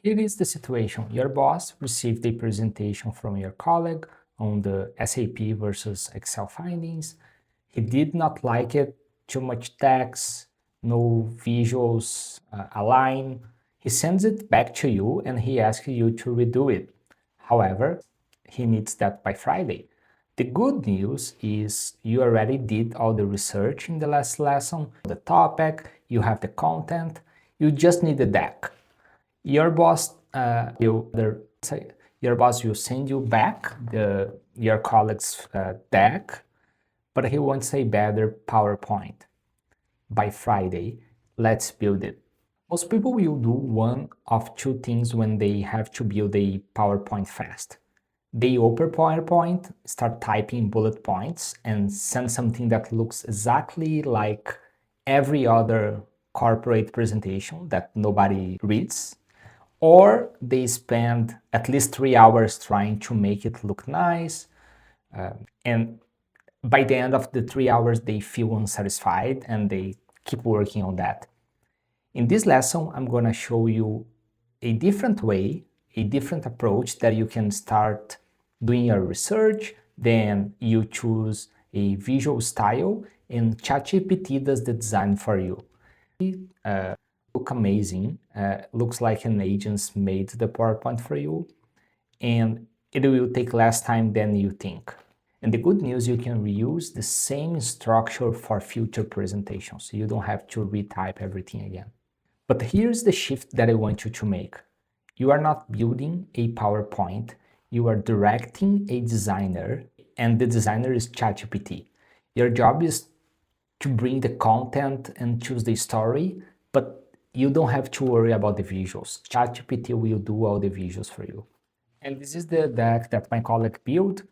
Here is the situation. Your boss received a presentation from your colleague on the SAP versus Excel findings. He did not like it, too much text, no visuals align. He sends it back to you and he asks you to redo it. However, he needs that by Friday. The good news is you already did all the research in the last lesson, the topic, you have the content, you just need the deck. Your boss will send you back your colleague's deck, but he wants a better PowerPoint. By Friday, let's build it. Most people will do one of two things when they have to build a PowerPoint fast. They open PowerPoint, start typing bullet points, and send something that looks exactly like every other corporate presentation that nobody reads. Or they spend at least 3 hours trying to make it look nice. And by the end of the 3 hours, they feel unsatisfied and they keep working on that. In this lesson, I'm going to show you a different way, a different approach that you can start doing your research. Then you choose a visual style and ChatGPT does the design for you. Look amazing. Looks like an agent made the PowerPoint for you, and it will take less time than you think. And the good news, you can reuse the same structure for future presentations. You don't have to retype everything again. But here's the shift that I want you to make. You are not building a PowerPoint, you are directing a designer, and the designer is ChatGPT. Your job is to bring the content and choose the story, but you don't have to worry about the visuals. ChatGPT will do all the visuals for you. And this is the deck that my colleague built.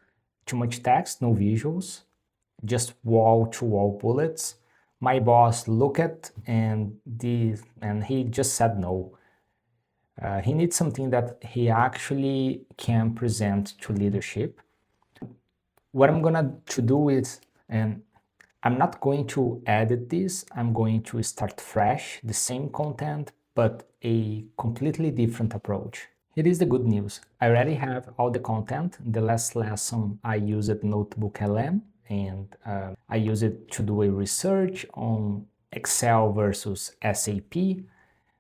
Too much text, no visuals, just wall-to-wall bullets. My boss looked at and he just said no. He needs something that he actually can present to leadership. What I'm gonna to do is, and I'm not going to edit this, I'm going to start fresh, the same content, but a completely different approach. Here is the good news. I already have all the content. In the last lesson, I used Notebook LM and I used it to do a research on Excel versus SAP.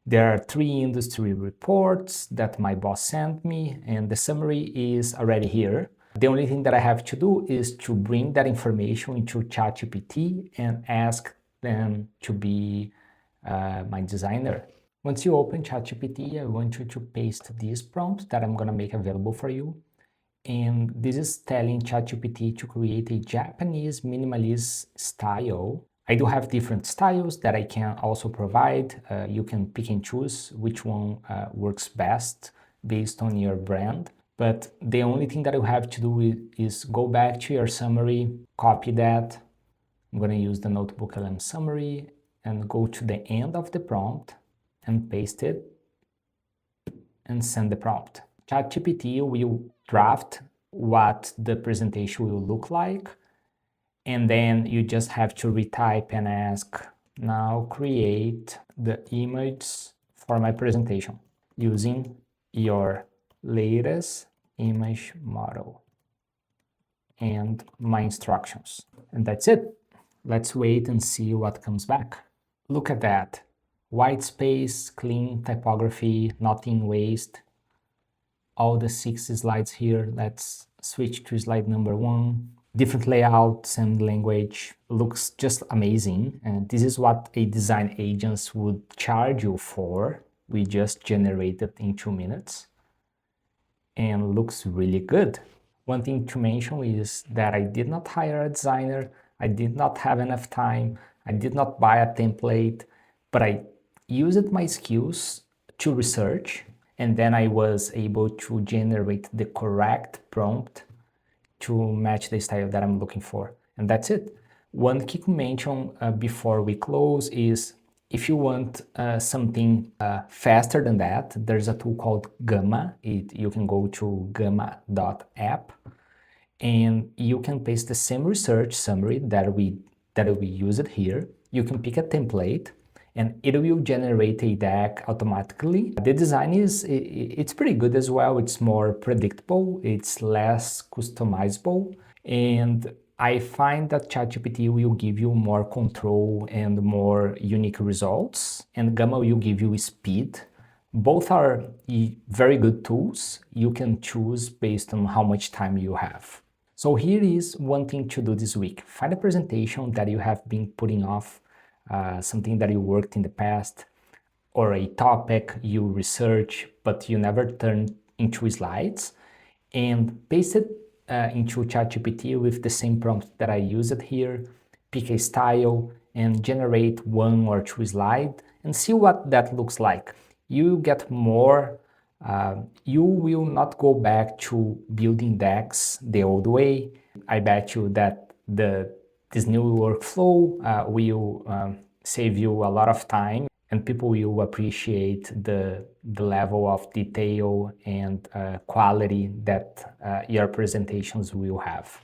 There are 3 industry reports that my boss sent me, and the summary is already here. The only thing that I have to do is to bring that information into ChatGPT and ask them to be my designer. Once you open ChatGPT, I want you to paste this prompt that I'm going to make available for you. And this is telling ChatGPT to create a Japanese minimalist style. I do have different styles that I can also provide. You can pick and choose which one works best based on your brand. But the only thing that you have to do is go back to your summary, copy that. I'm going to use the Notebook LM summary and go to the end of the prompt and paste it and send the prompt. ChatGPT will draft what the presentation will look like, and then you just have to retype and ask, now create the image for my presentation using your latest image model and my instructions. And that's it. Let's wait and see what comes back. Look at that. White space, clean typography, nothing waste. All the 6 slides here. Let's switch to slide number 1. Different layout, same language, looks just amazing. And this is what a design agent would charge you for. We just generated in 2 minutes and looks really good. One thing to mention is that I did not hire a designer. I did not have enough time. I did not buy a template, but I used my skills to research, and then I was able to generate the correct prompt to match the style that I'm looking for. And that's it. One key to mention before we close is if you want something faster than that, there's a tool called Gamma. You can go to gamma.app and you can paste the same research summary that we used here. You can pick a template and it will generate a deck automatically. The design it's pretty good as well. It's more predictable, it's less customizable, and I find that ChatGPT will give you more control and more unique results, and Gamma will give you speed. Both are very good tools. You can choose based on how much time you have. So here is one thing to do this week. Find a presentation that you have been putting off, something that you worked in the past, or a topic you research but you never turn into slides, and paste it into ChatGPT with the same prompt that I used here. Pick a style and generate 1 or 2 slides and see what that looks like. You get more. You will not go back to building decks the old way. I bet you that this new workflow will save you a lot of time, and people will appreciate the level of detail and quality that your presentations will have.